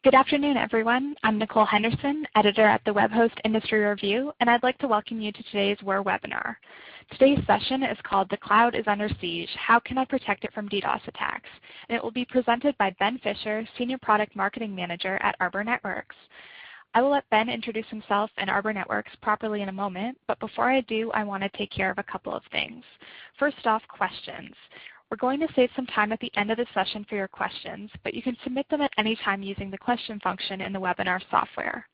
Good afternoon, everyone. I'm Nicole Henderson, editor at the WebHost Industry Review, and I'd like to welcome you to today's WER webinar. Today's session is called The Cloud is Under Siege, How Can I Protect It from DDoS Attacks? And it will be presented by Ben Fisher, Senior Product Marketing Manager at Arbor Networks. I will let Ben introduce himself and Arbor Networks properly in a moment, but before I do, I want to take care of a couple of things. First off, questions. We're going to save some time at the end of the session for your questions, but you can submit them at any time using the question function in the webinar software.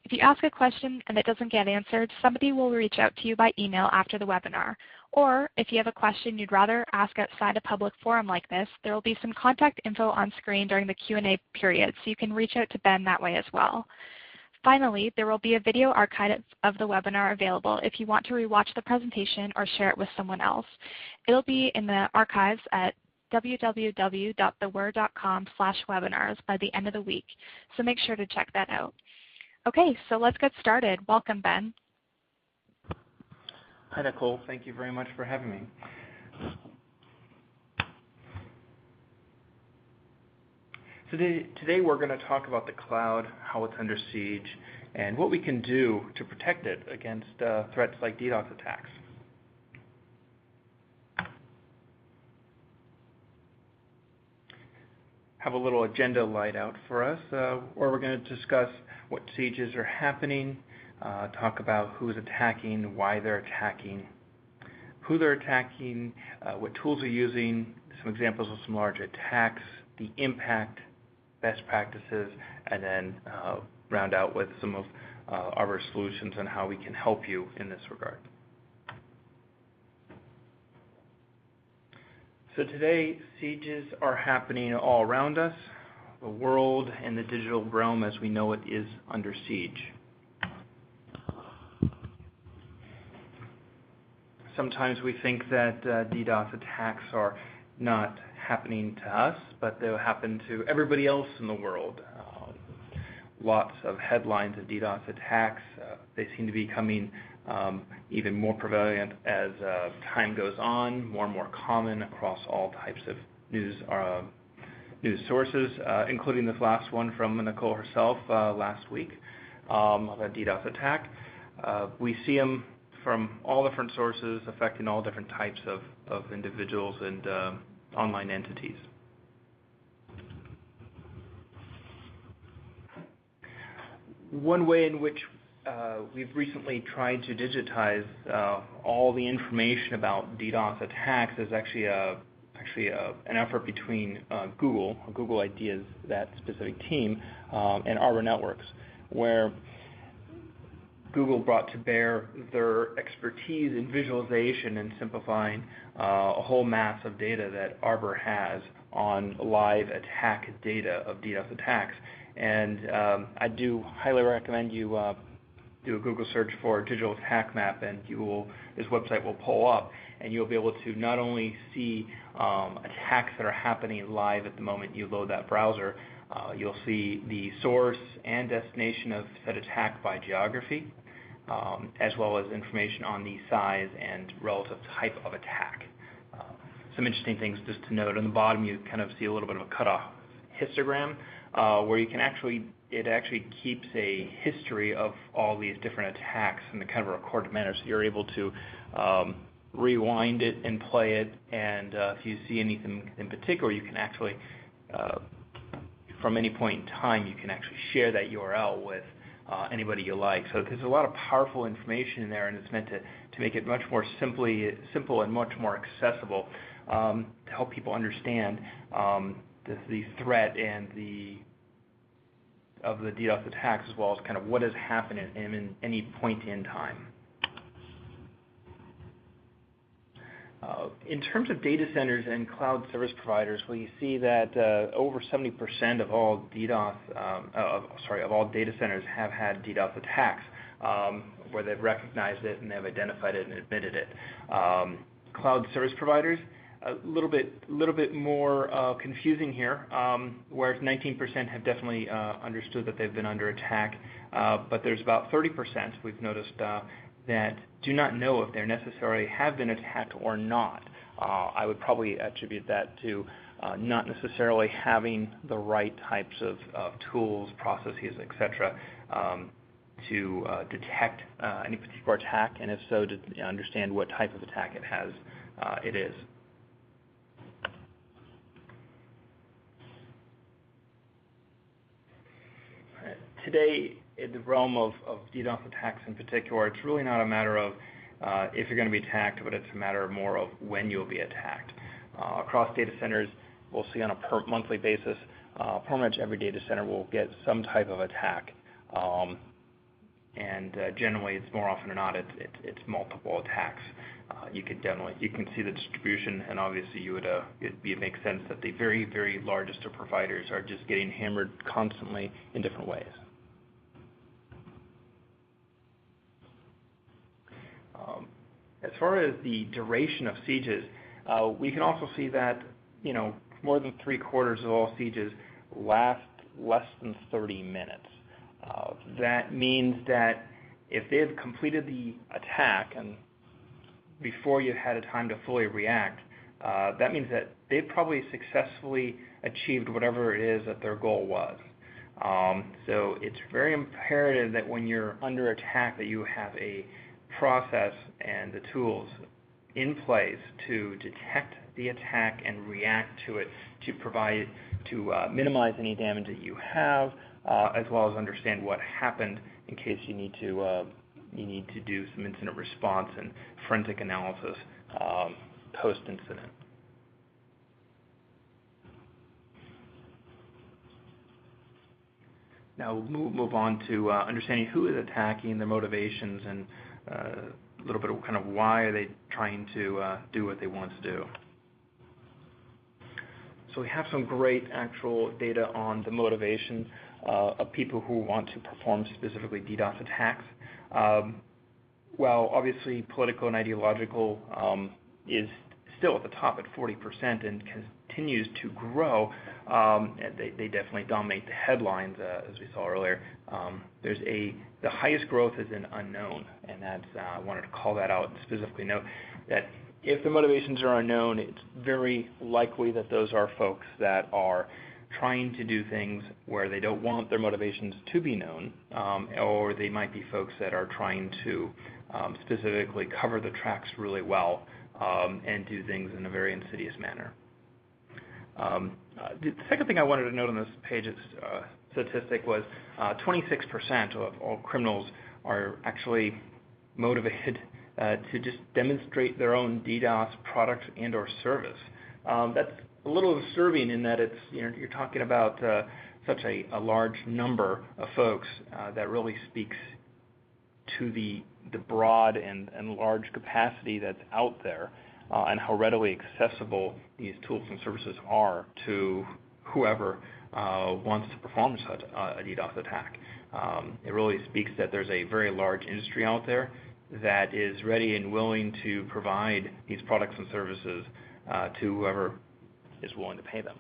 If you ask a question and it doesn't get answered, somebody will reach out to you by email after the webinar. Or if you have a question you'd rather ask outside a public forum like this, there will be some contact info on screen during the Q&A period, so you can reach out to Ben that way as well. Finally, there will be a video archive of the webinar available if you want to rewatch the presentation or share it with someone else. It'll be in the archives at www.thewer.com/webinars by the end of the week, so make sure to check that out. Okay, so let's get started. Welcome, Ben. Hi, Nicole. Thank you very much for having me. Today we're going to talk about the cloud, how it's under siege, and what we can do to protect it against threats like DDoS attacks. Have a little agenda laid out for us, where we're going to discuss what sieges are happening, talk about who's attacking, why they're attacking, who they're attacking, what tools they're using, some examples of some large attacks, the impact, best practices, and then round out with some of our solutions and how we can help you in this regard. So today, sieges are happening all around us. The world and the digital realm as we know it is under siege. Sometimes we think that DDoS attacks are not happening to us, but they'll happen to everybody else in the world. Lots of headlines of DDoS attacks. They seem to be becoming even more prevalent as time goes on, more and more common across all types of news sources, including this last one from Nicole herself last week of a DDoS attack. We see them from all different sources affecting all different types of individuals and online entities. One way in which we've recently tried to digitize all the information about DDoS attacks is actually an effort between Google Ideas, that specific team, and Arbor Networks, where Google brought to bear their expertise in visualization and simplifying a whole mass of data that Arbor has on live attack data of DDoS attacks. And I do highly recommend you do a Google search for digital attack map, and this website will pull up, and you'll be able to not only see attacks that are happening live at the moment you load that browser, you'll see the source and destination of said attack by geography, as well as information on the size and relative type of attack. Some interesting things just to note. On the bottom, you kind of see a little bit of a cutoff histogram, where you can it actually keeps a history of all these different attacks in a kind of a recorded manner, so you're able to rewind it and play it, and if you see anything in particular, you can actually, from any point in time, you can actually share that URL with anybody you like. So there's a lot of powerful information in there, and it's meant to make it much more simple and much more accessible to help people understand the threat and of the DDoS attacks, as well as kind of what has happened in any point in time. In terms of data centers and cloud service providers, well, you see that over 70% of all of all data centers have had DDoS attacks, where they've recognized it and they've identified it and admitted it. Cloud service providers, a little bit more confusing here, whereas 19% have definitely understood that they've been under attack, but there's about 30% we've noticed that do not know if they necessarily have been attacked or not. I would probably attribute that to not necessarily having the right types of tools, processes, etc., to detect any particular attack, and if so, to understand what type of attack it is. Today, in the realm of DDoS attacks in particular, it's really not a matter of if you're going to be attacked, but it's a matter more of when you'll be attacked. Across data centers, we'll see on a monthly basis, pretty much every data center will get some type of attack. And generally, it's more often than not, it's multiple attacks. You can see the distribution, and obviously it makes sense that the very, very largest of providers are just getting hammered constantly in different ways. As far as the duration of sieges, we can also see that more than 3/4 of all sieges last less than 30 minutes. That means that if they have completed the attack and before you had a time to fully react, that means that they've probably successfully achieved whatever it is that their goal was. So it's very imperative that when you're under attack that you have a process and the tools in place to detect the attack and react to it to minimize any damage that you have, as well as understand what happened in case you need to do some incident response and forensic analysis post-incident. Now we'll move on to understanding who is attacking, their motivations, and a little bit of kind of why are they trying to do what they want to do. So we have some great actual data on the motivation of people who want to perform specifically DDoS attacks. While obviously political and ideological is still at the top at 40% and continues to grow, they definitely dominate the headlines, as we saw earlier. The highest growth is in unknown, and that's I wanted to call that out and specifically note that if the motivations are unknown, it's very likely that those are folks that are trying to do things where they don't want their motivations to be known, or they might be folks that are trying to specifically cover the tracks really well and do things in a very insidious manner. The second thing I wanted to note on this page statistic was 26% of all criminals are actually motivated to just demonstrate their own DDoS product and or service. That's a little disturbing in that it's you're talking about such a large number of folks that really speaks to the broad and large capacity that's out there and how readily accessible these tools and services are to whoever wants to perform such a DDoS attack. It really speaks that there's a very large industry out there that is ready and willing to provide these products and services to whoever is willing to pay them.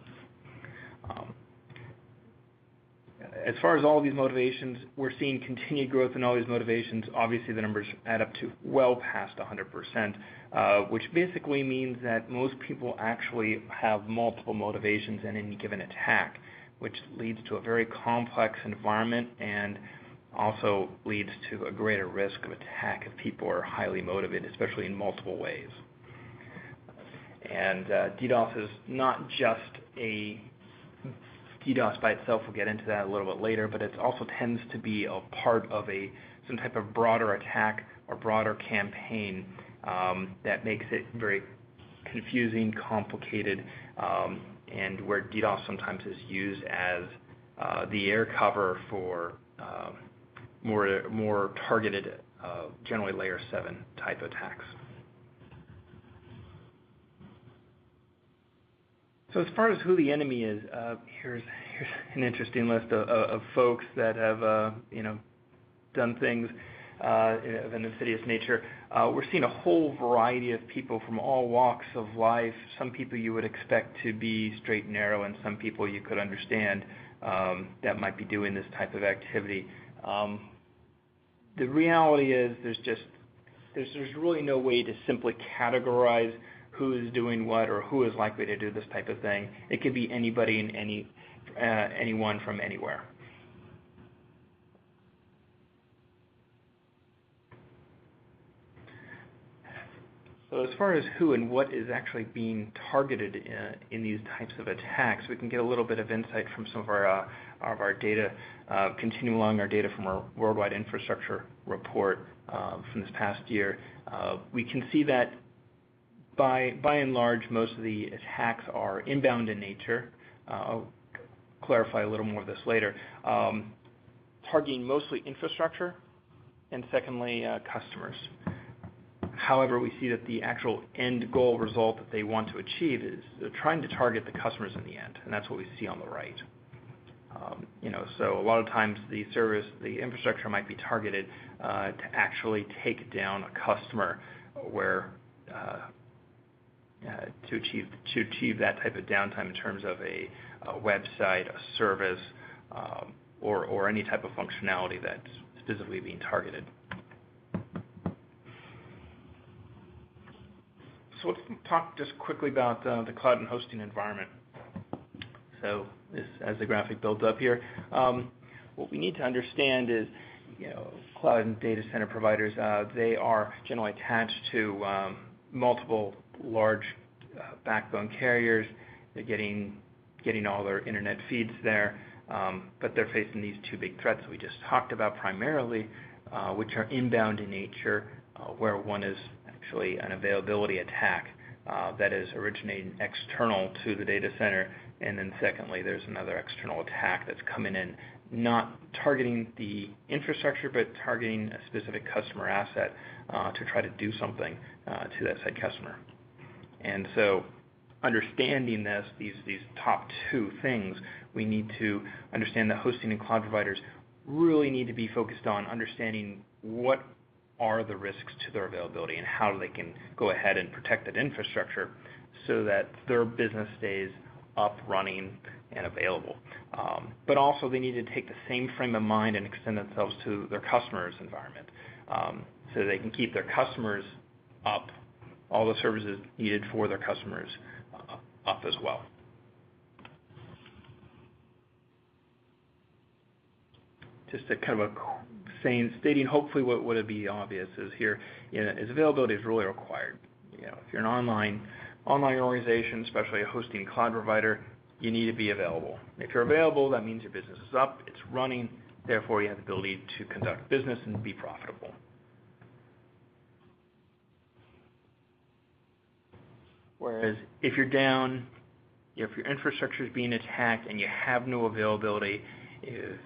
As far as all these motivations, we're seeing continued growth in all these motivations. Obviously, the numbers add up to well past 100%, which basically means that most people actually have multiple motivations in any given attack, which leads to a very complex environment and also leads to a greater risk of attack if people are highly motivated, especially in multiple ways. And DDoS is not just a DDoS by itself. We'll get into that a little bit later, but it also tends to be a part of some type of broader attack or broader campaign that makes it very confusing, complicated, and where DDoS sometimes is used as the air cover for more targeted, generally layer 7 type attacks. So as far as who the enemy is, here's an interesting list of folks that have done things of an insidious nature. We're seeing a whole variety of people from all walks of life. Some people you would expect to be straight and narrow, and some people you could understand that might be doing this type of activity. The reality is there's really no way to simply categorize who is doing what or who is likely to do this type of thing. It could be anybody and anyone from anywhere. So as far as who and what is actually being targeted in these types of attacks, we can get a little bit of insight from some of our data, continuing along our data from our Worldwide Infrastructure Report from this past year. We can see that by and large, most of the attacks are inbound in nature. I'll clarify a little more of this later. Targeting mostly infrastructure, and secondly, customers. However, we see that the actual end goal result that they want to achieve is they're trying to target the customers in the end, and that's what we see on the right. So a lot of times the infrastructure might be targeted to actually take down a customer where to achieve that type of downtime in terms of a website, a service, or any type of functionality that's specifically being targeted. So let's talk just quickly about the cloud and hosting environment. So as the graphic builds up here, what we need to understand is, cloud and data center providers, they are generally attached to multiple large backbone carriers. They're getting all their internet feeds there, but they're facing these two big threats that we just talked about primarily, which are inbound in nature, where one is actually an availability attack that is originating external to the data center, and then secondly, there's another external attack that's coming in, not targeting the infrastructure, but targeting a specific customer asset to try to do something to that said customer. And so understanding these top two things, we need to understand that hosting and cloud providers really need to be focused on understanding what are the risks to their availability and how they can go ahead and protect that infrastructure so that their business stays up, running, and available. But also they need to take the same frame of mind and extend themselves to their customers' environment so they can keep their customers up, all the services needed for their customers up as well. Just a kind of stating hopefully what would be obvious is here, is availability is really required. If you're an online organization, especially a hosting cloud provider, you need to be available. If you're available, that means your business is up, it's running, therefore you have the ability to conduct business and be profitable. Whereas if you're down, if your infrastructure is being attacked and you have no availability, if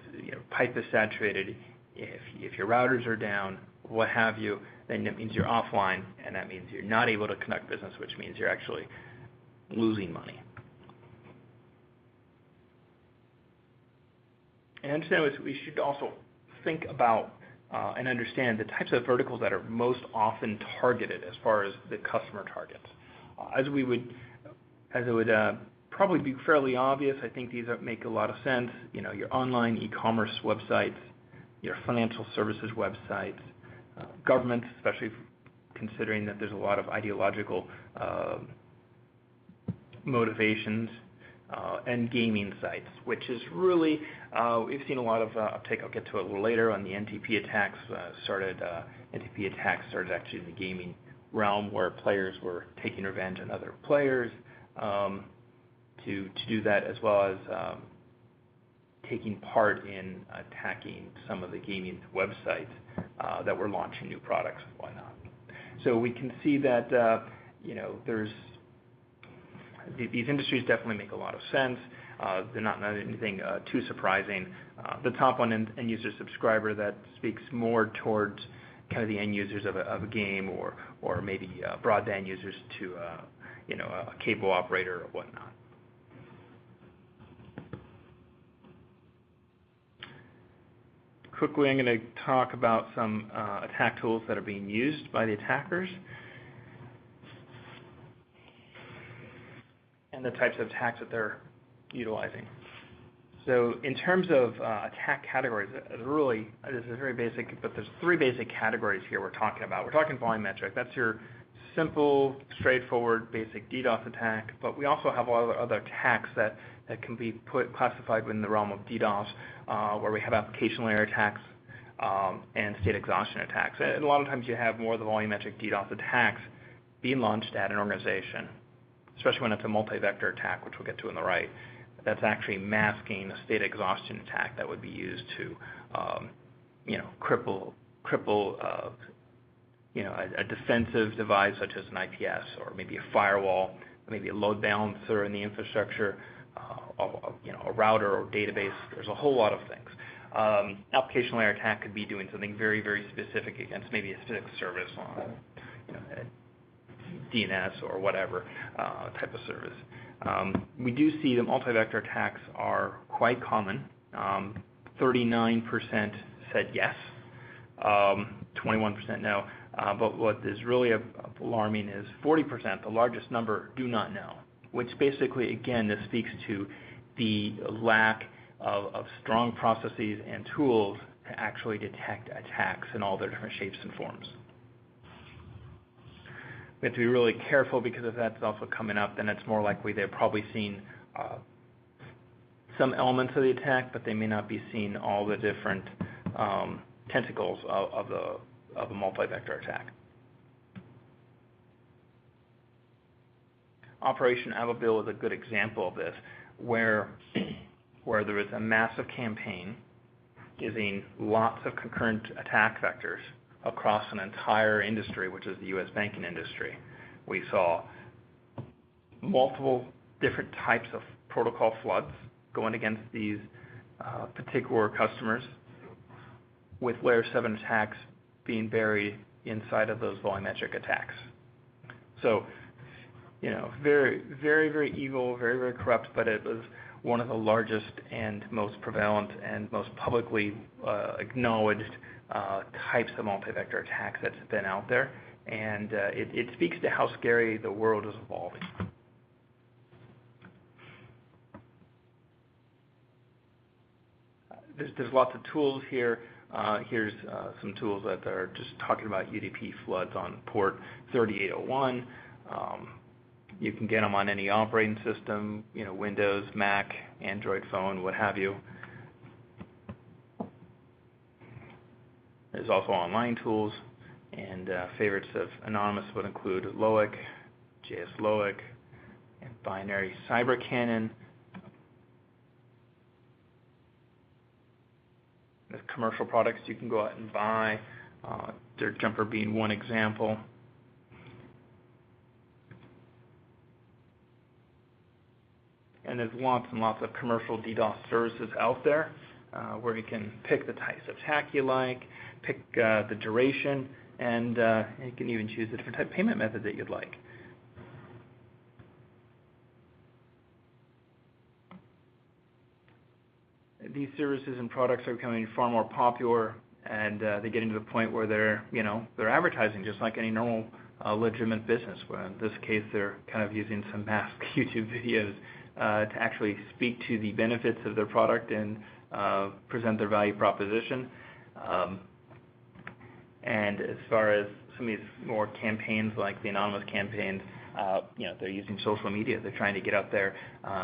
pipe is saturated, if your routers are down, what have you, then it means you're offline, and that means you're not able to conduct business, which means you're actually losing money. And understand we should also think about and understand the types of verticals that are most often targeted as far as the customer targets. As it would probably be fairly obvious, I think these make a lot of sense. Your online e-commerce websites, your financial services websites, governments, especially considering that there's a lot of ideological motivations, and gaming sites, which is really, we've seen a lot of uptake. I'll get to it a little later on the NTP attacks. NTP attacks started actually in the gaming realm where players were taking revenge on other players to do that, as well as taking part in attacking some of the gaming websites that were launching new products and whatnot. So we can see that there's these industries definitely make a lot of sense. They're not anything too surprising. The top one, end user subscriber, that speaks more towards kind of the end users of a game or maybe broadband users to a cable operator or whatnot. Quickly, I'm going to talk about some attack tools that are being used by the attackers and the types of attacks that they're utilizing. So in terms of attack categories, this is very basic, but there's three basic categories here we're talking about. We're talking volumetric. That's your simple, straightforward, basic DDoS attack, but we also have a lot of other attacks that can be classified within the realm of DDoS, where we have application layer attacks and state exhaustion attacks. And a lot of times you have more of the volumetric DDoS attacks being launched at an organization, especially when it's a multi-vector attack, which we'll get to on the right, that's actually masking a state exhaustion attack that would be used to, cripple a defensive device such as an IPS or maybe a firewall, maybe a load balancer in the infrastructure, a router or database. There's a whole lot of things. Application layer attack could be doing something very, very specific against maybe a specific service on, DNS or whatever type of service. We do see that multi-vector attacks are quite common. 39% said yes, 21% no. But what is really alarming is 40%, the largest number, do not know, which basically, again, this speaks to the lack of strong processes and tools to actually detect attacks in all their different shapes and forms. We have to be really careful, because if that's also coming up, then it's more likely they've probably seen some elements of the attack, but they may not be seeing all the different tentacles of a multi-vector attack. Operation Ababil is a good example of this, where there is a massive campaign using lots of concurrent attack vectors across an entire industry, which is the U.S. banking industry. We saw multiple different types of protocol floods going against these particular customers, with layer 7 attacks being buried inside of those volumetric attacks. So, very, very, very evil, very, very corrupt, but it was one of the largest and most prevalent and most publicly acknowledged types of multi-vector attacks that's been out there, and it speaks to how scary the world is evolving. There's lots of tools here. Here's some tools that are just talking about UDP floods on port 3801. You can get them on any operating system, Windows, Mac, Android phone, what have you. There's also online tools, and favorites of Anonymous would include LOIC, JSLOIC, and Binary Cyber Cannon. The commercial products you can go out and buy, Dirt Jumper being one example. And there's lots and lots of commercial DDoS services out there where you can pick the types of attack you like, pick the duration, and you can even choose the different type of payment method that you'd like. These services and products are becoming far more popular, and they're getting to the point where they're advertising just like any normal legitimate business. Where in this case, they're kind of using some masked YouTube videos to actually speak to the benefits of their product and present their value proposition. And as far as some of these more campaigns like the Anonymous campaigns, they're using social media. They're trying to get out there,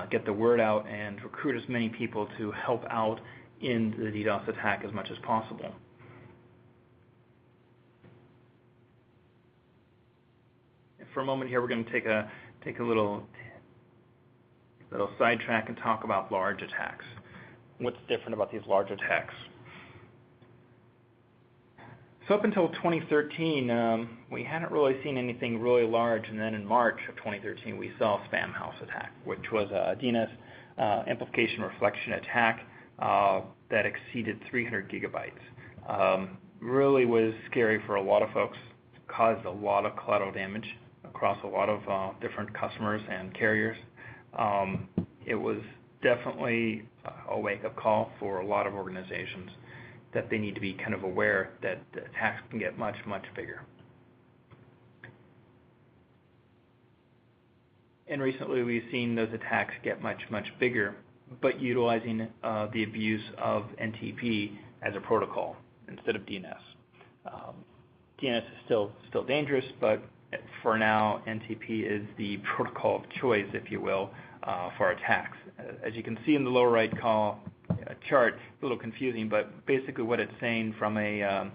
get the word out, and recruit as many people to help out in the DDoS attack as much as possible. For a moment here, we're going to take a little sidetrack and talk about large attacks. What's different about these large attacks? So up until 2013, we hadn't really seen anything really large, and then in March of 2013, we saw a spam house attack, which was a DNS amplification reflection attack that exceeded 300 gigabytes. Really was scary for a lot of folks, caused a lot of collateral damage across a lot of different customers and carriers. It was definitely a wake-up call for a lot of organizations that they need to be kind of aware that attacks can get much, much bigger. And recently we've seen those attacks get much, much bigger, but utilizing the abuse of NTP as a protocol instead of DNS. DNS is still dangerous, but for now, NTP is the protocol of choice, if you will, for attacks. As you can see in the lower right chart, it's a little confusing, but basically what it's saying from a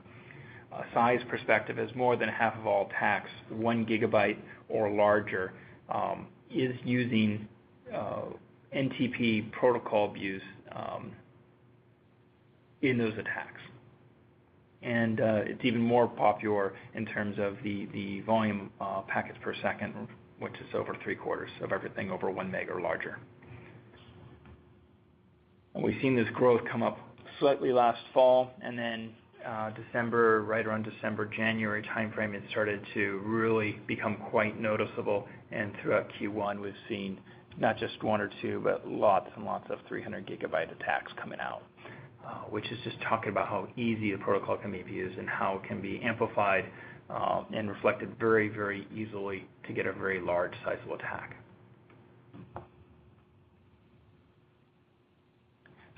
size perspective is more than half of all attacks, 1 gigabyte or larger, is using NTP protocol abuse in those attacks. And it's even more popular in terms of the volume packets per second, which is over 3/4 of everything over 1 meg or larger. And we've seen this growth come up slightly last fall, and then December, right around December, January timeframe, it started to really become quite noticeable. And throughout Q1, we've seen not just 1 or 2, but lots and lots of 300 gigabyte attacks coming out, which is just talking about how easy the protocol can be abused and how it can be amplified and reflected very, very easily to get a very large sizable attack.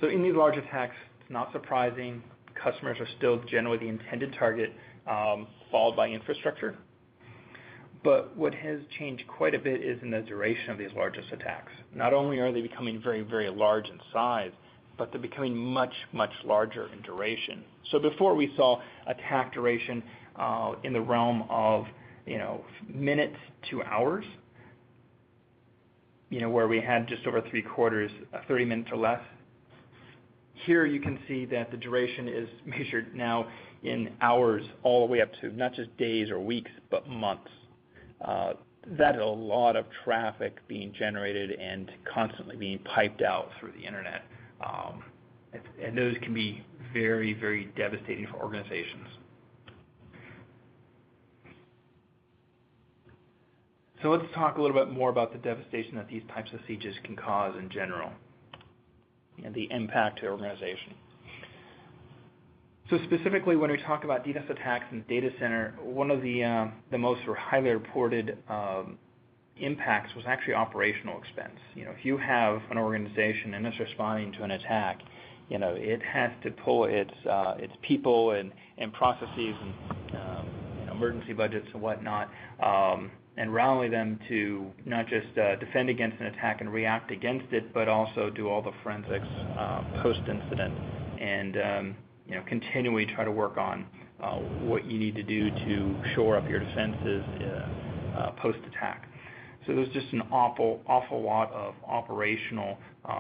So in these large attacks, it's not surprising, customers are still generally the intended target, followed by infrastructure. But what has changed quite a bit is in the duration of these largest attacks. Not only are they becoming very, very large in size, but they're becoming much, much larger in duration. So before we saw attack duration in the realm of minutes to hours, where we had just over 3/4, 30 minutes or less. Here you can see that the duration is measured now in hours all the way up to not just days or weeks, but months. That is a lot of traffic being generated and constantly being piped out through the internet. And those can be very, very devastating for organizations. So let's talk a little bit more about the devastation that these types of sieges can cause in general and the impact to the organization. So specifically, when we talk about DDoS attacks in the data center, one of the most highly reported impacts was actually operational expense. If you have an organization and it's responding to an attack, it has to pull its people and processes and emergency budgets and whatnot, and rally them to not just defend against an attack and react against it, but also do all the forensics post-incident and continually try to work on what you need to do to shore up your defenses post-attack. So there's just an awful lot of operational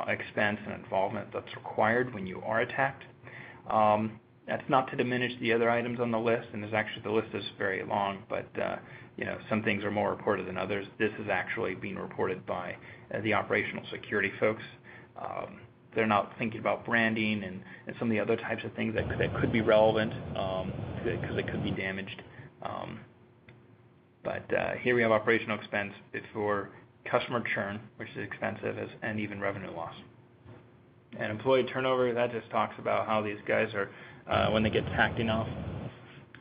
expense and involvement that's required when you are attacked. That's not to diminish the other items on the list, and the list is very long, but some things are more reported than others. This is actually being reported by the operational security folks. They're not thinking about branding and some of the other types of things that could be relevant because they could be damaged. But here we have operational expense before customer churn, which is expensive, and even revenue loss. And employee turnover, that just talks about how these guys are, when they get attacked enough,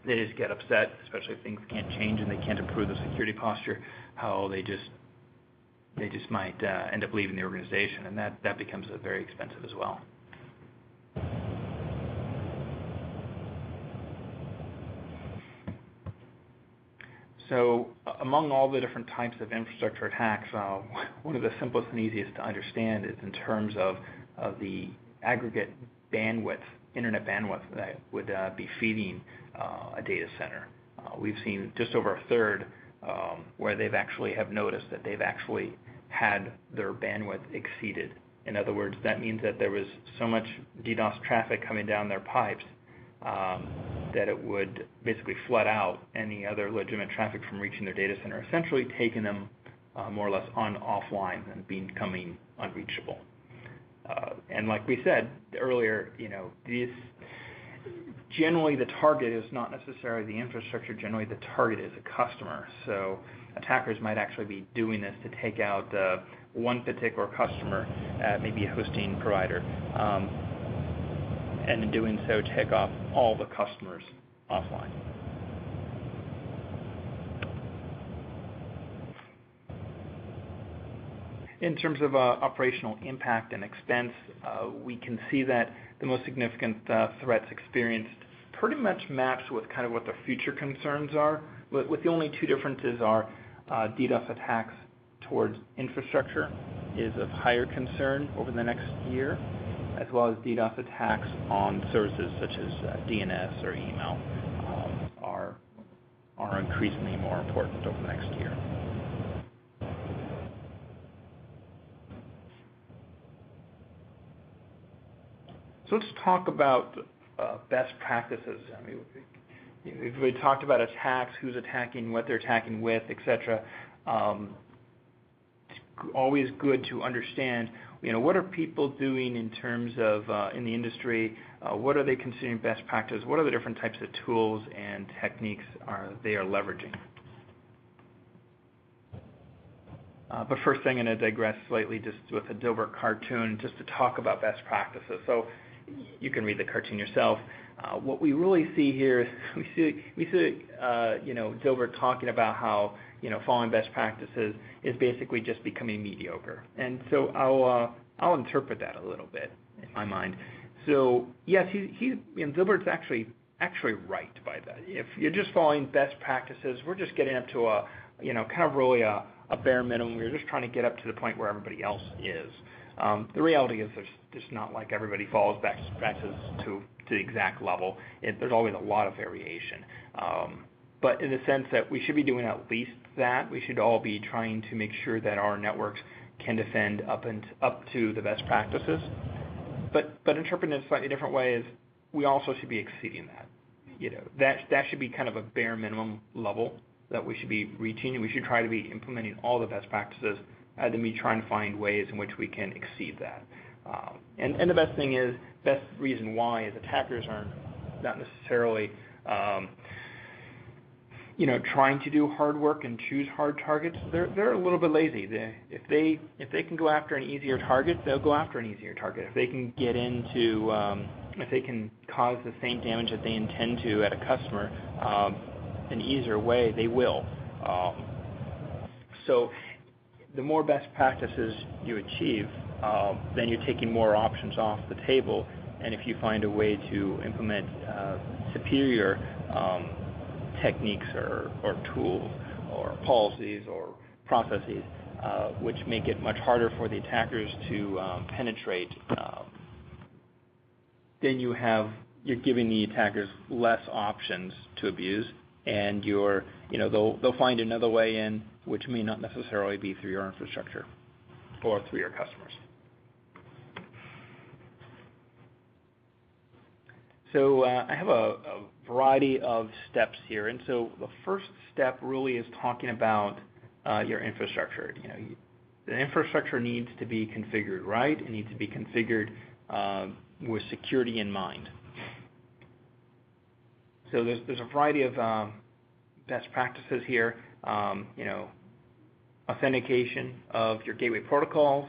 they just get upset, especially if things can't change and they can't improve the security posture, how they just might end up leaving the organization, and that becomes very expensive as well. So among all the different types of infrastructure attacks, one of the simplest and easiest to understand is in terms of the aggregate bandwidth, internet bandwidth that would be feeding a data center. We've seen just over a third where they've actually have noticed that they've actually had their bandwidth exceeded. In other words, that means that there was so much DDoS traffic coming down their pipes that it would basically flood out any other legitimate traffic from reaching their data center, essentially taking them more or less offline and becoming unreachable. And like we said earlier, generally the target is not necessarily the infrastructure. Generally the target is a customer. So attackers might actually be doing this to take out one particular customer at maybe a hosting provider, and in doing so take off all the customers offline. In terms of operational impact and expense, we can see that the most significant threats experienced pretty much maps with kind of what the future concerns are with the only two differences are DDoS attacks towards infrastructure is of higher concern over the next year, as well as DDoS attacks on services such as DNS or email are increasingly more important over the next year. So let's talk about best practices. I mean, we've talked about attacks, who's attacking, what they're attacking with, etc. It's always good to understand, what are people doing in terms of in the industry? What are they considering best practice? What are the different types of tools and techniques they are leveraging? But first, I'm going to digress slightly just with a Dilbert cartoon just to talk about best practices. So you can read the cartoon yourself. What we really see here is we see Dilbert talking about how following best practices is basically just becoming mediocre. And so I'll interpret that a little bit in my mind. So yes, Dilbert's actually right by that. If you're just following best practices, we're just getting up to a kind of really a bare minimum. We're just trying to get up to the point where everybody else is. The reality is there's just not like everybody follows best practices to the exact level. There's always a lot of variation. But in the sense that we should be doing at least that, we should all be trying to make sure that our networks can defend up to the best practices. But interpreting it a slightly different way is we also should be exceeding that. That should be kind of a bare minimum level that we should be reaching, and we should try to be implementing all the best practices and then be trying to find ways in which we can exceed that. And the best reason why is attackers are not necessarily trying to do hard work and choose hard targets. They're a little bit lazy. If they can go after an easier target, they'll go after an easier target. If they can get into, if they can cause the same damage that they intend to at a customer, an easier way, they will. So the more best practices you achieve, then you're taking more options off the table. And if you find a way to implement superior techniques or tools or policies or processes which make it much harder for the attackers to penetrate, then you're giving the attackers less options to abuse, and they'll find another way in, which may not necessarily be through your infrastructure or through your customers. So I have a variety of steps here, and so the first step really is talking about your infrastructure. The infrastructure needs to be configured right. It needs to be configured with security in mind. So there's a variety of best practices here. Authentication of your gateway protocols.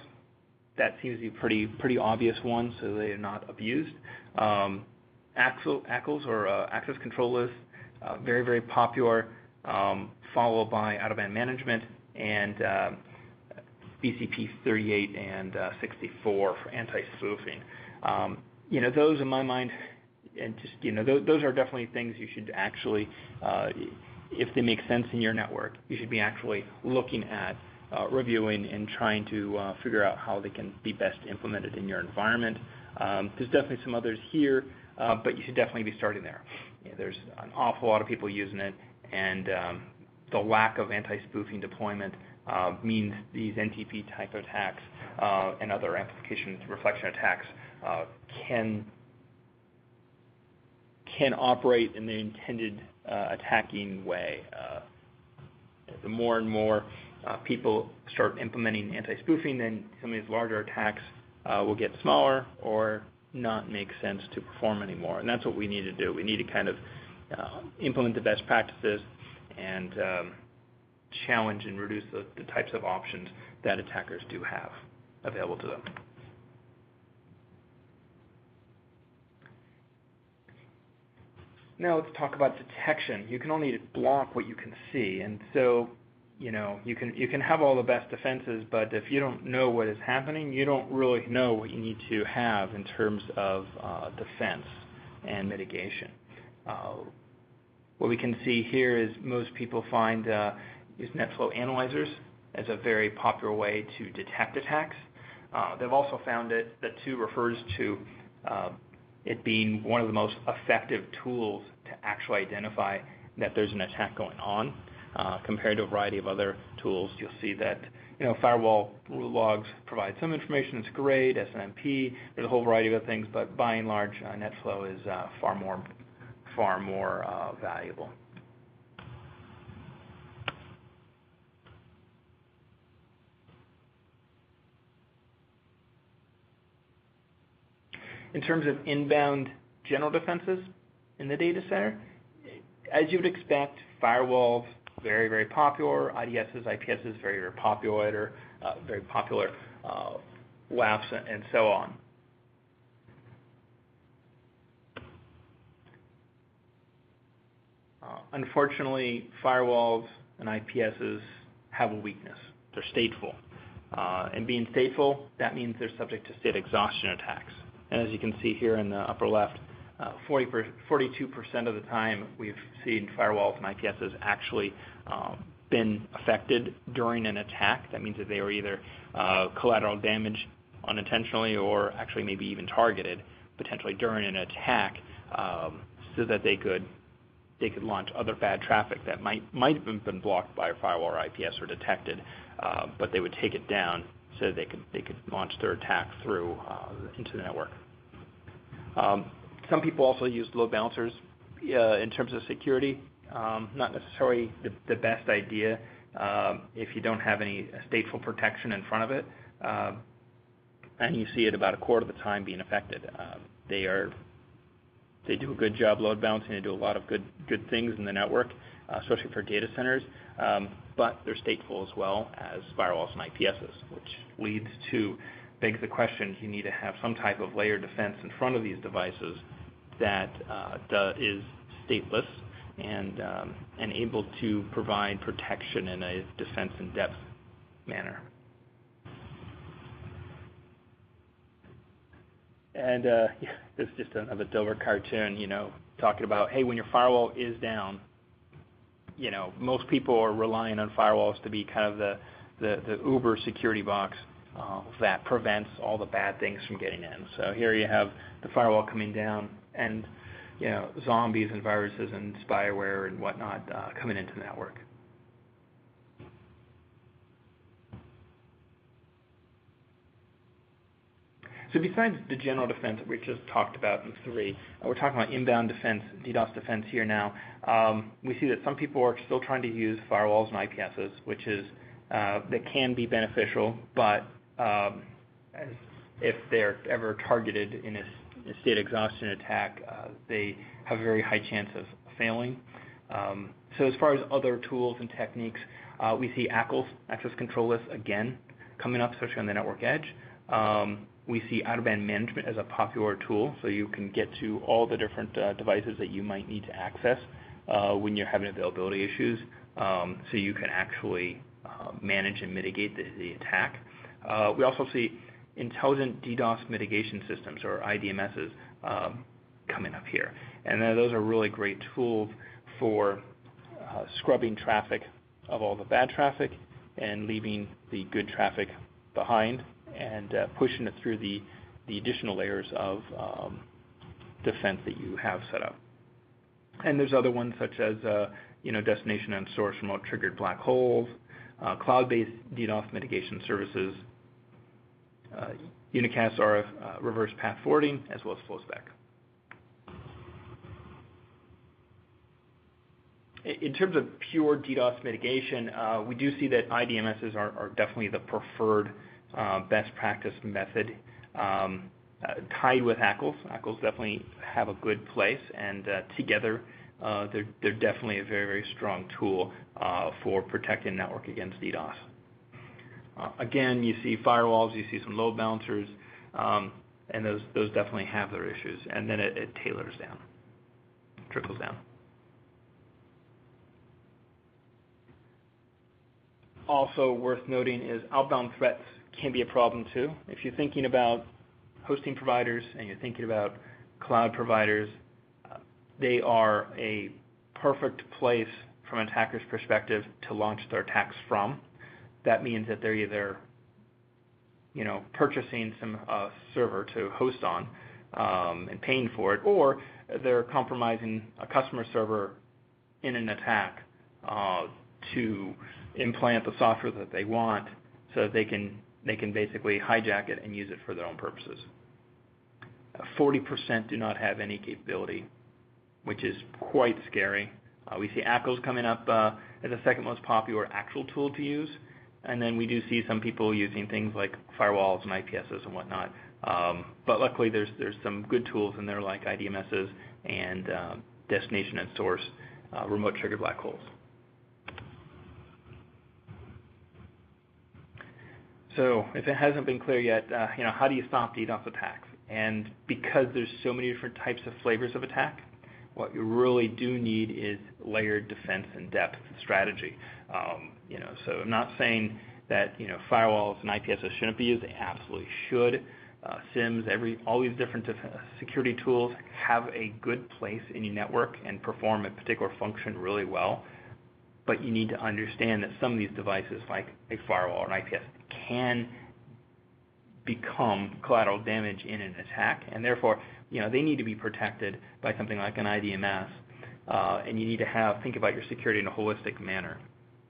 That seems to be pretty obvious one, so they are not abused. ACLs or access control lists, very, very popular, followed by out-of-band management and BCP 38 and 64 for anti-spoofing. Those in my mind, and just those are definitely things you should actually, if they make sense in your network, you should be actually looking at, reviewing, and trying to figure out how they can be best implemented in your environment. There's definitely some others here. But you should definitely be starting there. There's an awful lot of people using it, and the lack of anti-spoofing deployment means these NTP type attacks and other amplification reflection attacks can operate in the intended attacking way. The more and more people start implementing anti-spoofing, then some of these larger attacks will get smaller or not make sense to perform anymore. And that's what we need to do. We need to kind of implement the best practices and challenge and reduce the types of options that attackers do have available to them. Now let's talk about detection. You can only block what you can see, and so you can have all the best defenses, but if you don't know what is happening, you don't really know what you need to have in terms of defense and mitigation. What we can see here is most people find use NetFlow analyzers as a very popular way to detect attacks. They've also found it that too refers to it being one of the most effective tools to actually identify that there's an attack going on. Compared to a variety of other tools, you'll see that firewall rule logs provide some information that's great, SNMP, there's a whole variety of other things, but by and large, NetFlow is far more valuable. In terms of inbound general defenses in the data center, as you would expect, firewalls, very, very popular. IDSs, IPSs, very, very popular. WAFs, and so on. Unfortunately, firewalls and IPSs have a weakness. They're stateful. And being stateful, that means they're subject to state exhaustion attacks. And as you can see here in the upper left, 42% of the time we've seen firewalls and IPSs actually been affected during an attack. That means that they were either collateral damage unintentionally or actually maybe even targeted potentially during an attack so that they could launch other bad traffic that might have been blocked by a firewall or IPS or detected, but they would take it down so that they could launch their attack through into the network. Some people also use load balancers in terms of security. Not necessarily the best idea if you don't have any stateful protection in front of it, and you see it about a quarter of the time being affected. They do a good job load balancing. They do a lot of good things in the network, especially for data centers, but they're stateful as well as firewalls and IPSs, which begs the question, you need to have some type of layer defense in front of these devices that is stateless and able to provide protection in a defense in depth manner. And this is just another Dover cartoon, talking about, hey, when your firewall is down, most people are relying on firewalls to be kind of the Uber security box that prevents all the bad things from getting in. So here you have the firewall coming down and zombies and viruses and spyware and whatnot coming into the network. So besides the general defense that we just talked about in 3, we're talking about inbound defense, DDoS defense here now. We see that some people are still trying to use firewalls and IPSs, which is that can be beneficial, but if they're ever targeted in a state exhaustion attack, they have a very high chance of failing. So as far as other tools and techniques, we see ACLs, access control lists, again, coming up, especially on the network edge. We see out-of-band management as a popular tool, so you can get to all the different devices that you might need to access when you're having availability issues, so you can actually manage and mitigate the attack. We also see intelligent DDoS mitigation systems, or IDMSs, coming up here. And those are really great tools for scrubbing traffic of all the bad traffic and leaving the good traffic behind and pushing it through the additional layers of defense that you have set up. And there's other ones such as destination and source remote triggered black holes, cloud-based DDoS mitigation services, unicast RF reverse path forwarding, as well as FlowSpec. In terms of pure DDoS mitigation, we do see that IDMSs are definitely the preferred best practice method, tied with ACLs. ACLs definitely have a good place, and together they're definitely a very, very strong tool for protecting network against DDoS. Again, you see firewalls, you see some load balancers, and those definitely have their issues, and then it tailors down, trickles down. Also worth noting is outbound threats can be a problem too. If you're thinking about hosting providers and you're thinking about cloud providers, they are a perfect place from an attacker's perspective to launch their attacks from. That means that they're either purchasing some server to host on and paying for it, or they're compromising a customer server in an attack to implant the software that they want, so that they can basically hijack it and use it for their own purposes. 40% do not have any capability, which is quite scary. We see ACLs coming up as the second most popular actual tool to use, and then we do see some people using things like firewalls and IPSs and whatnot. But luckily, there's some good tools in there like IDMSs and destination and source remote trigger black holes. So if it hasn't been clear yet, how do you stop DDoS attacks? And because there's so many different types of flavors of attack, what you really do need is layered defense and depth strategy. So I'm not saying that firewalls and IPSs shouldn't be used. They absolutely should. SIMs, all these different security tools have a good place in your network and perform a particular function really well. But you need to understand that some of these devices, like a firewall or an IPS, can become collateral damage in an attack, and therefore, they need to be protected by something like an IDMS. And you need to think about your security in a holistic manner,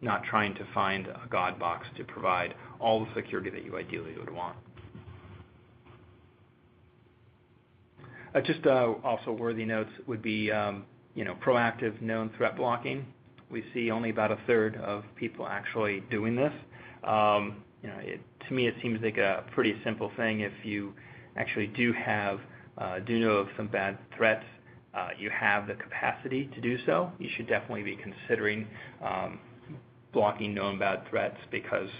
not trying to find a God box to provide all the security that you ideally would want. Just also worthy notes would be, proactive known threat blocking. We see only about a third of people actually doing this. To me, it seems like a pretty simple thing. If you actually do know of some bad threats, you have the capacity to do so, you should definitely be considering blocking known bad threats, because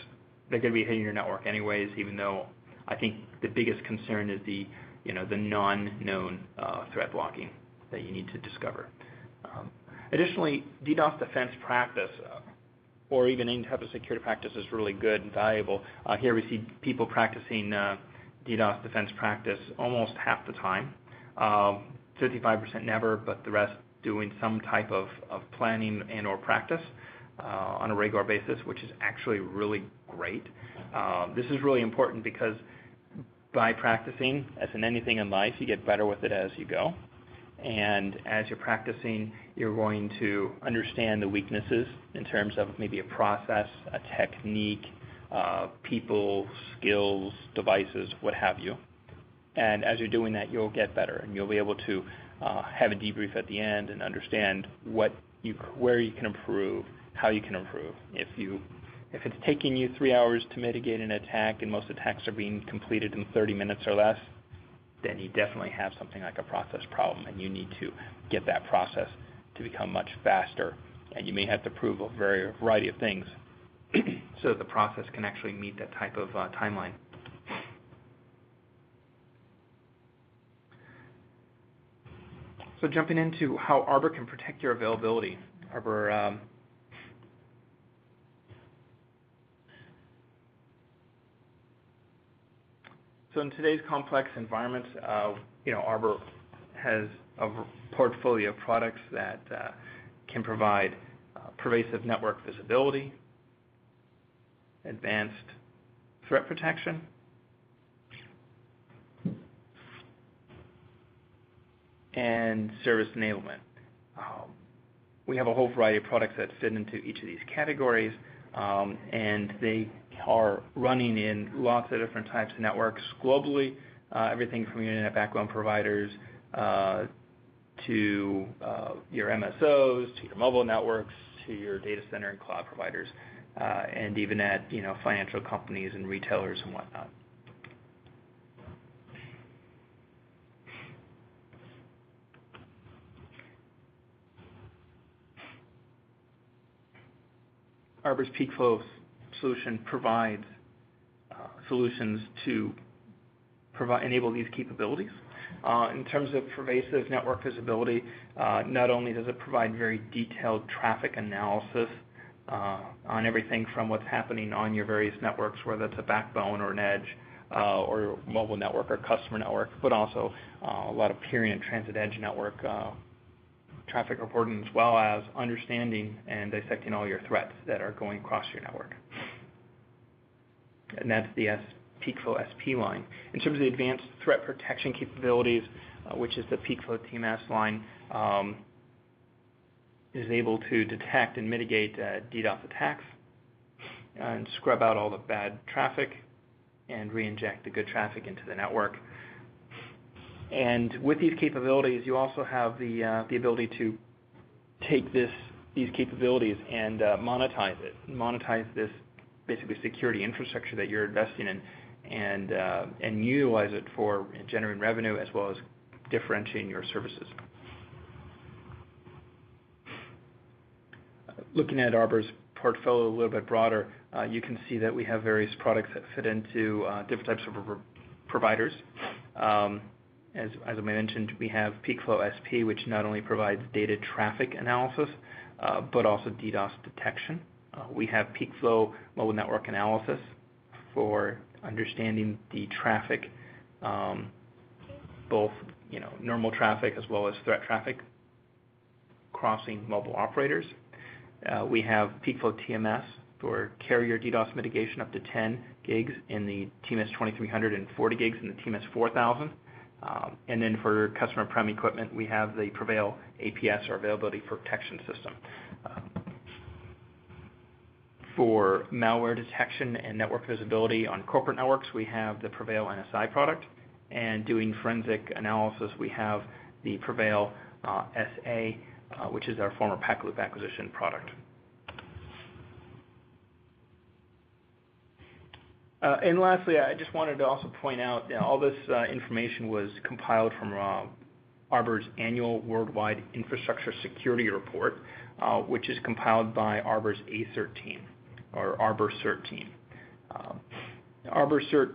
they're going to be hitting your network anyways, even though I think the biggest concern is the non-known threat blocking that you need to discover. Additionally, DDoS defense practice, or even any type of security practice, is really good and valuable. Here we see people practicing DDoS defense practice almost half the time. 55% never, but the rest doing some type of planning and or practice on a regular basis, which is actually really great. This is really important because by practicing, as in anything in life, you get better with it as you go. And as you're practicing, you're going to understand the weaknesses in terms of maybe a process, a technique, people, skills, devices, what have you. And as you're doing that, you'll get better, and you'll be able to have a debrief at the end and understand where you can improve, how you can improve. If it's taking you 3 hours to mitigate an attack, and most attacks are being completed in 30 minutes or less, then you definitely have something like a process problem, and you need to get that process to become much faster. And you may have to prove a variety of things so that the process can actually meet that type of timeline. So jumping into how Arbor can protect your availability. Arbor So in today's complex environments, Arbor has a portfolio of products that can provide pervasive network visibility, advanced threat protection, and service enablement. We have a whole variety of products that fit into each of these categories, and they are running in lots of different types of networks globally, everything from your internet backbone providers to your MSOs, to your mobile networks, to your data center and cloud providers, and even at financial companies and retailers and whatnot. Arbor's Peakflow solution provides solutions to enable these capabilities. In terms of pervasive network visibility, not only does it provide very detailed traffic analysis on everything from what's happening on your various networks, whether it's a backbone or an edge or mobile network or customer network, but also a lot of peering and transit edge network traffic reporting, as well as understanding and dissecting all your threats that are going across your network. And that's the Peakflow SP line. In terms of the advanced threat protection capabilities, which is the Peakflow TMS line, is able to detect and mitigate DDoS attacks and scrub out all the bad traffic and re-inject the good traffic into the network. And with these capabilities, you also have the ability to take these capabilities and monetize it. Monetize this basically security infrastructure that you're investing in, and utilize it for generating revenue as well as differentiating your services. Looking at Arbor's portfolio a little bit broader, you can see that we have various products that fit into different types of providers. As I mentioned, we have Peakflow SP, which not only provides data traffic analysis, but also DDoS detection. We have Peakflow mobile network analysis for understanding the traffic, both normal traffic as well as threat traffic crossing mobile operators. We have Peakflow TMS for carrier DDoS mitigation up to 10 gigs in the TMS 2300 and 40 gigs in the TMS 4000. And then for customer prem equipment, we have the Prevail APS, or Availability Protection System. For malware detection and network visibility on corporate networks, we have the Prevail NSI product. And doing forensic analysis, we have the Prevail SA, which is our former Packloop acquisition product. And lastly, I just wanted to also point out all this information was compiled from Arbor's annual Worldwide Infrastructure Security Report, which is compiled by Arbor's ACERT team, or Arbor CERT team. Arbor CERT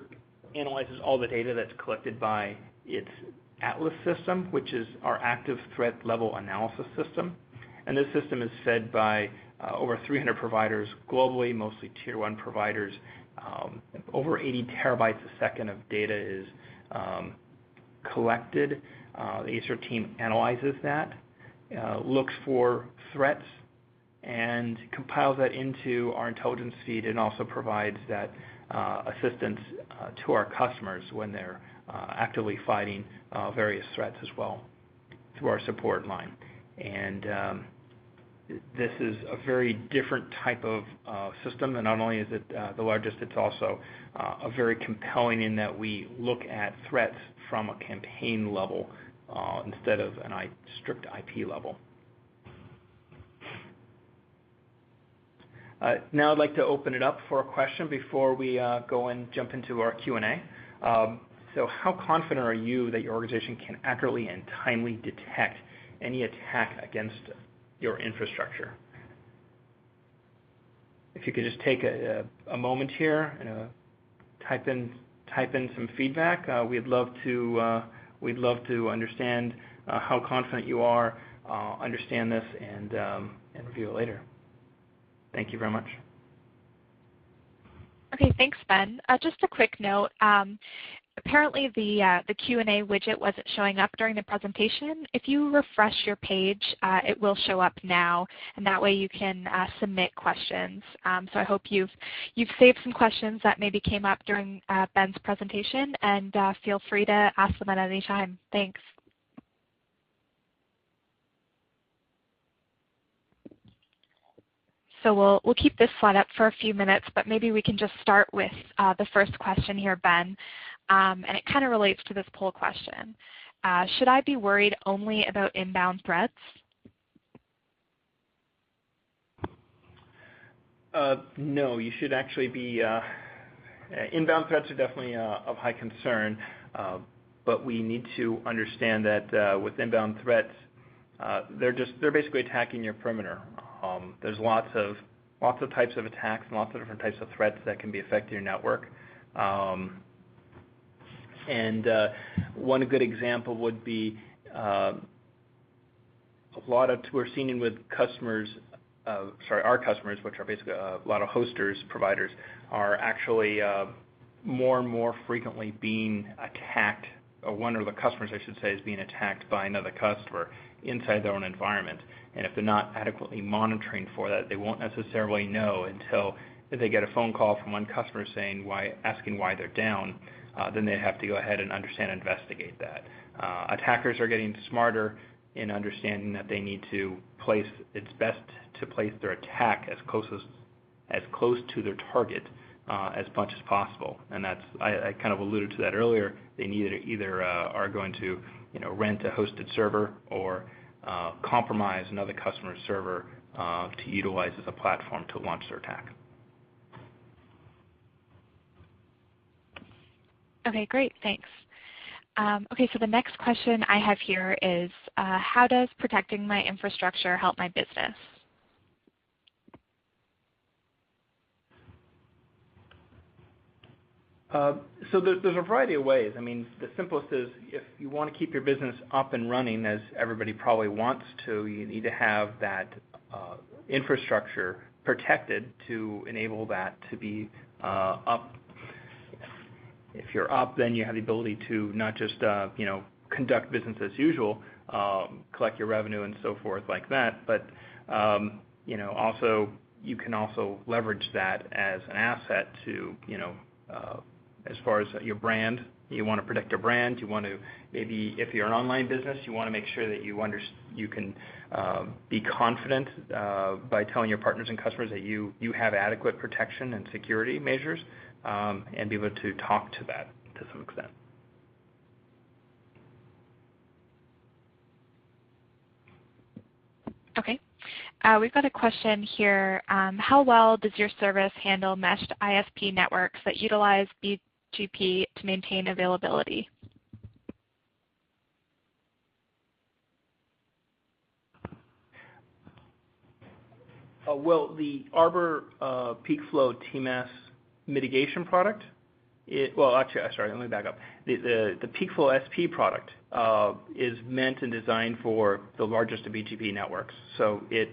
analyzes all the data that's collected by its Atlas system, which is our active threat level analysis system. And this system is fed by over 300 providers globally, mostly tier 1 providers. Over 80 terabytes a second of data is collected. The ACERT team analyzes that, looks for threats, and compiles that into our intelligence feed, and also provides that assistance to our customers when they're actively fighting various threats as well through our support line. And this is a very different type of system, and not only is it the largest, it's also a very compelling in that we look at threats from a campaign level instead of a strict IP level. Now I'd like to open it up for a question before we go and jump into our Q&A. So how confident are you that your organization can accurately and timely detect any attack against your infrastructure? If you could just take a moment here and type in some feedback. We'd love to understand how confident you are, understand this, and review it later. Thank you very much. Okay, thanks, Ben. Just a quick note. Apparently the Q&A widget wasn't showing up during the presentation. If you refresh your page, it will show up now, and that way you can submit questions. So I hope you've saved some questions that maybe came up during Ben's presentation, and feel free to ask them at any time. Thanks. So we'll keep this slide up for a few minutes, but maybe we can just start with the first question here, Ben. And it kind of relates to this poll question. Should I be worried only about inbound threats? No, you should actually be. Inbound threats are definitely of high concern, but we need to understand that with inbound threats, they're basically attacking your perimeter. There's lots of types of attacks and lots of different types of threats that can be affecting your network. And one good example would be we're seeing with customers, our customers, which are basically a lot of hosters, providers, are actually more and more frequently being attacked one of the customers, I should say, is being attacked by another customer inside their own environment. And if they're not adequately monitoring for that, they won't necessarily know until they get a phone call from one customer asking why they're down. Then they have to go ahead and understand and investigate that. Attackers are getting smarter in understanding that they need to it's best to place their attack as close to their target as much as possible. And I kind of alluded to that earlier. They either are going to rent a hosted server or compromise another customer's server to utilize as a platform to launch their attack. Okay, great, thanks. Okay, so the next question I have here is, how does protecting my infrastructure help my business? So there's a variety of ways. I mean, the simplest is if you want to keep your business up and running, as everybody probably wants to, you need to have that infrastructure protected to enable that to be up. If you're up, then you have the ability to not just conduct business as usual, collect your revenue and so forth like that, but also you can also leverage that as an asset to as far as your brand. You want to protect your brand. You want to, maybe if you're an online business, you want to make sure that you can be confident by telling your partners and customers that you have adequate protection and security measures, and be able to talk to that to some extent. Okay. We've got a question here. How well does your service handle meshed ISP networks that utilize BGP to maintain availability? Well, the Arbor Peakflow TMS mitigation product, let me back up. The Peakflow SP product is meant and designed for the largest of BGP networks. So it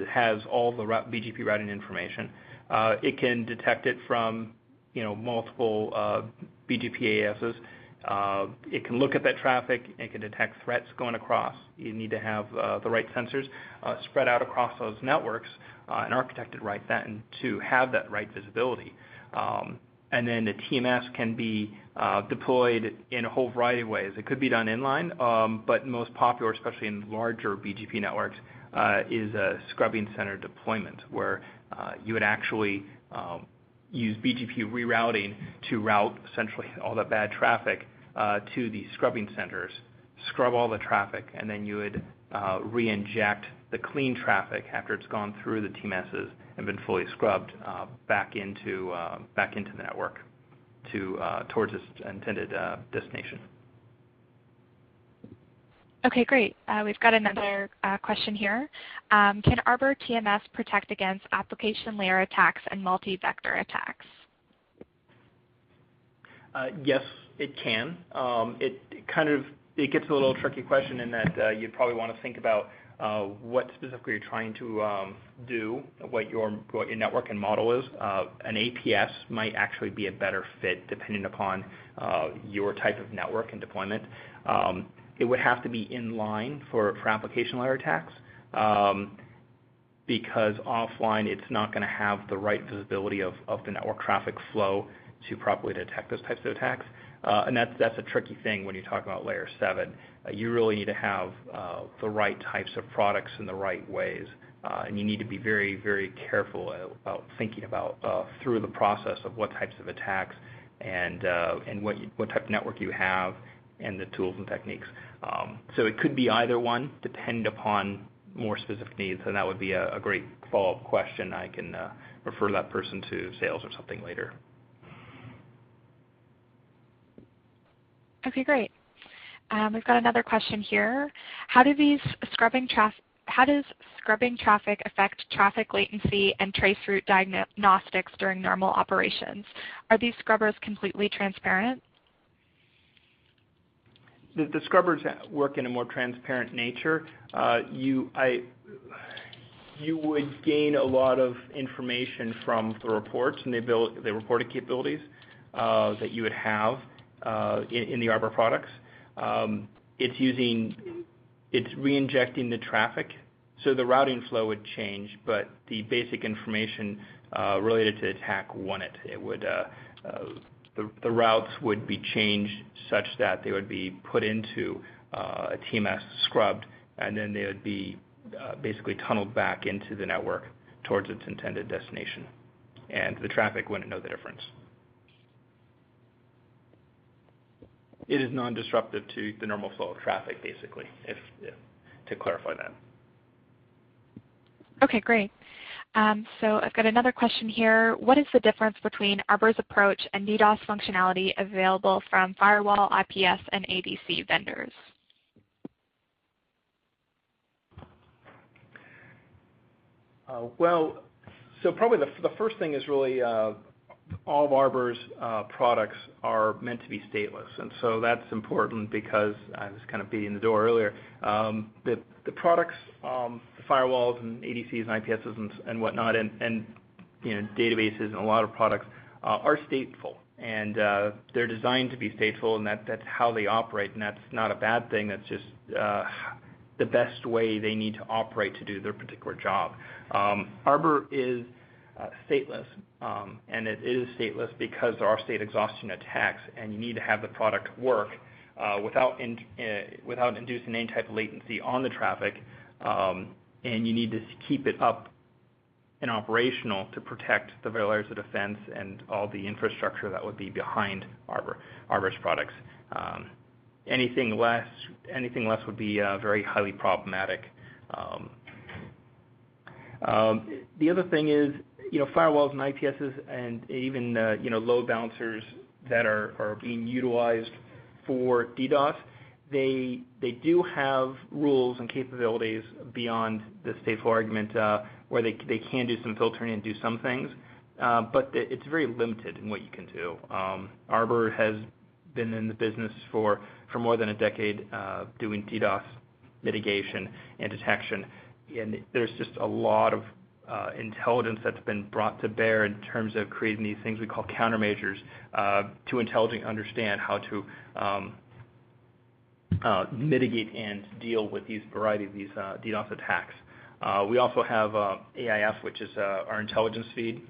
has all the BGP routing information. It can detect it from multiple BGP ASs. It can look at that traffic. It can detect threats going across. You need to have the right sensors spread out across those networks and architected right then to have that right visibility. And then the TMS can be deployed in a whole variety of ways. It could be done inline, but most popular, especially in larger BGP networks, is a scrubbing center deployment, where you would actually use BGP rerouting to route essentially all that bad traffic to the scrubbing centers, scrub all the traffic, and then you would re-inject the clean traffic after it's gone through the TMSs and been fully scrubbed back into the network towards its intended destination. Okay, great. We've got another question here. Can Arbor TMS protect against application layer attacks and multi-vector attacks? Yes, it can. It gets a little tricky question in that you'd probably want to think about what specifically you're trying to do, what your network and model is. An APS might actually be a better fit depending upon your type of network and deployment. It would have to be in line for application layer attacks, because offline it's not going to have the right visibility of the network traffic flow to properly detect those types of attacks. And that's a tricky thing when you talk about layer 7. You really need to have the right types of products in the right ways, and you need to be very, very careful about thinking about through the process of what types of attacks and what type of network you have and the tools and techniques. So it could be either one, depending upon more specific needs, and that would be a great follow-up question. I can refer that person to sales or something later. Okay, great. We've got another question here. How does scrubbing traffic affect traffic latency and traceroute diagnostics during normal operations? Are these scrubbers completely transparent? The scrubbers work in a more transparent nature. You would gain a lot of information from the reports and the reporting capabilities that you would have, in the Arbor products. It's re-injecting the traffic, so the routing flow would change, but the basic information related to attack wouldn't. It would the routes would be changed such that they would be put into a TMS scrubbed, and then they would be basically tunneled back into the network towards its intended destination, and the traffic wouldn't know the difference. It is non-disruptive to the normal flow of traffic, basically, if to clarify that. Okay, great. So I've got another question here. What is the difference between Arbor's approach and DDoS functionality available from firewall, IPS, and ADC vendors? Well, so probably the first thing is really all of Arbor's products are meant to be stateless, and so that's important because I was kind of beating the door earlier. The products, the firewalls and ADCs and IPSs and whatnot, and databases and a lot of products are stateful, and they're designed to be stateful, and that's how they operate, and that's not a bad thing. That's just the best way they need to operate to do their particular job. Arbor is stateless, and it is stateless because there are state exhaustion attacks, and you need to have the product work without inducing any type of latency on the traffic, and you need to keep it up and operational to protect the layers of defense and all the infrastructure that would be behind Arbor's products. Anything less would be very highly problematic. The other thing is, firewalls and IPSs and even load balancers that are being utilized for DDoS, they do have rules and capabilities beyond the stateful argument where they can do some filtering and do some things, but it's very limited in what you can do. Arbor has been in the business for more than a decade doing DDoS mitigation and detection, and there's just a lot of intelligence that's been brought to bear in terms of creating these things we call countermeasures to intelligently understand how to mitigate and deal with these variety of these DDoS attacks. We also have AIF, which is our intelligence feed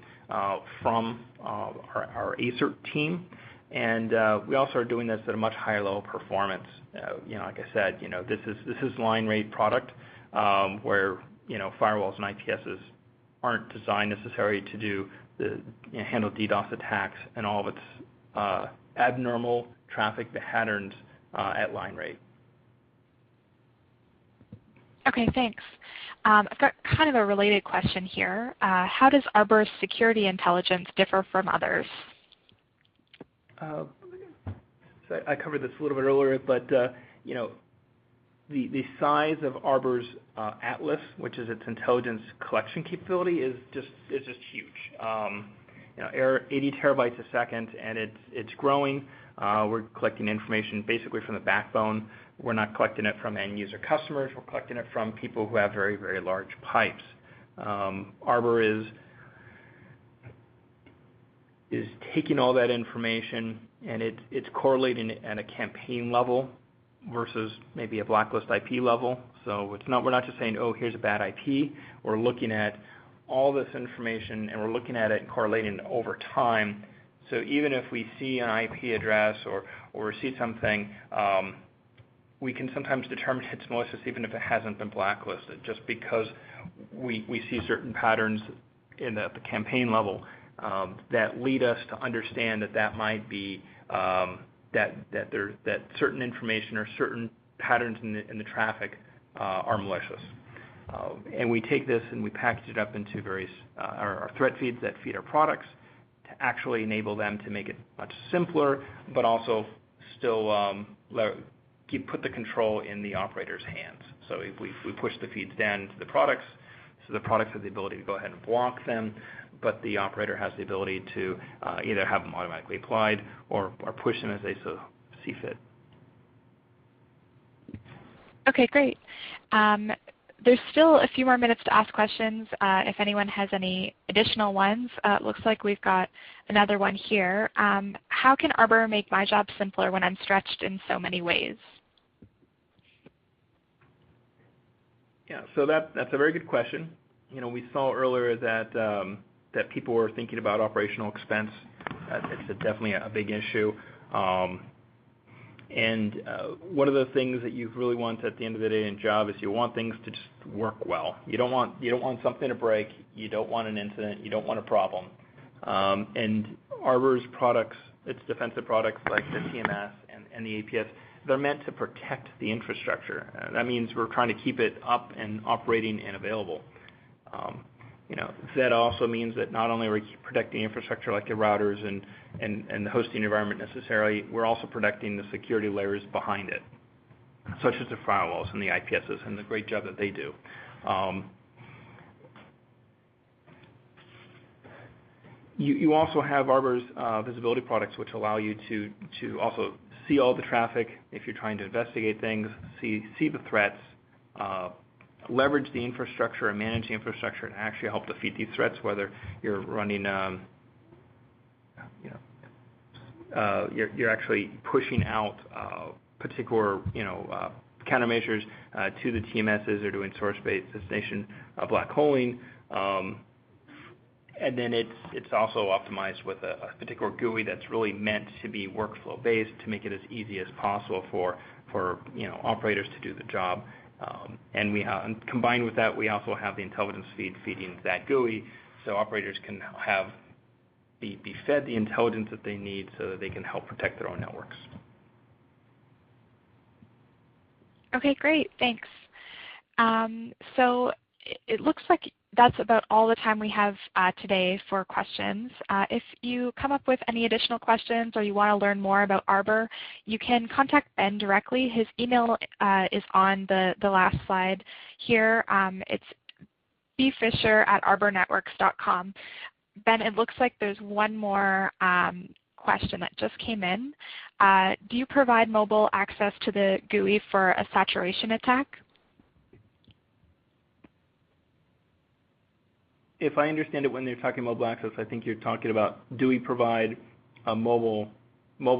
from our ACERT team, and we also are doing this at a much higher level of performance. Like I said, this is line rate product where firewalls and IPSs aren't designed necessarily to do handle DDoS attacks and all of its abnormal traffic patterns at line rate. Okay, thanks. I've got kind of a related question here. How does Arbor's security intelligence differ from others? So I covered this a little bit earlier, but the size of Arbor's Atlas, which is its intelligence collection capability, is just huge. 80 terabytes a second, and it's growing. We're collecting information basically from the backbone. We're not collecting it from end user customers. We're collecting it from people who have very, very large pipes. Arbor is taking all that information, and it's correlating it at a campaign level versus maybe a blacklist IP level. So we're not just saying, oh, here's a bad IP. We're looking at all this information, and we're looking at it and correlating it over time. So even if we see an IP address or we see something, we can sometimes determine it's malicious even if it hasn't been blacklisted, just because we see certain patterns at the campaign level that lead us to understand that might be that certain information or certain patterns in the traffic are malicious. And we take this and we package it up into various our threat feeds that feed our products to actually enable them to make it much simpler, but also still put the control in the operator's hands. So if we push the feeds down to the products, so the products have the ability to go ahead and block them, but the operator has the ability to either have them automatically applied or push them as they so see fit. Okay, great. There's still a few more minutes to ask questions if anyone has any additional ones. It looks like we've got another one here. How can Arbor make my job simpler when I'm stretched in so many ways? Yeah, so that's a very good question. We saw earlier that that people were thinking about operational expense. It's definitely a big issue. And one of the things that you really want at the end of the day in a job is you want things to just work well. You don't want something to break. You don't want an incident. You don't want a problem. And Arbor's products, its defensive products like the TMS and the APS, they're meant to protect the infrastructure. That means we're trying to keep it up and operating and available. That also means that not only are we protecting infrastructure like the routers and the hosting environment necessarily, we're also protecting the security layers behind it, such as the firewalls and the IPSs, and the great job that they do. You also have Arbor's visibility products, which allow you to also see all the traffic if you're trying to investigate things, see the threats, leverage the infrastructure and manage the infrastructure and actually help defeat these threats, whether you're running, you're actually pushing out particular, countermeasures to the TMSs or doing source-based destination black holing. And then it's also optimized with a particular GUI that's really meant to be workflow-based to make it as easy as possible for operators to do the job. And combined with that, we also have the intelligence feed feeding that GUI, so operators can be fed the intelligence that they need so that they can help protect their own networks. Okay, great, thanks. So it looks like that's about all the time we have today for questions. If you come up with any additional questions or you want to learn more about Arbor, you can contact Ben directly. His email is on the last slide here. It's bfisher@arbornetworks.com. Ben, it looks like there's one more question that just came in. Do you provide mobile access to the GUI for a saturation attack? If I understand it, when they're talking mobile access, I think you're talking about, do we provide a mobile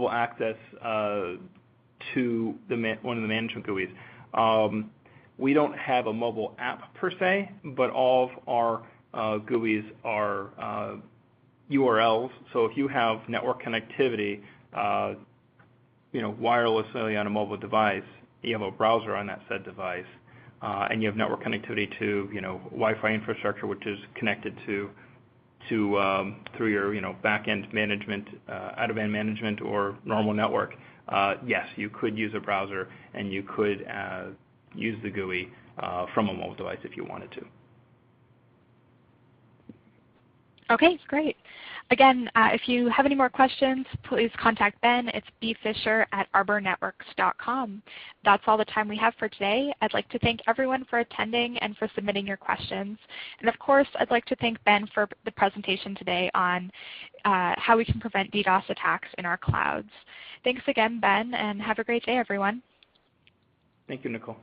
access to one of the management GUIs? We don't have a mobile app per se, but all of our GUIs are URLs. So if you have network connectivity, wirelessly on a mobile device, you have a browser on that said device. And you have network connectivity to Wi-Fi infrastructure, which is connected to through your back-end management, out-of-band management, or normal network. Yes, you could use a browser and you could use the GUI from a mobile device if you wanted to. Okay, great. Again, if you have any more questions, please contact Ben. It's bfisher@arbornetworks.com. That's all the time we have for today. I'd like to thank everyone for attending and for submitting your questions. And of course, I'd like to thank Ben for the presentation today on how we can prevent DDoS attacks in our clouds. Thanks again, Ben, and have a great day, everyone. Thank you, Nicole.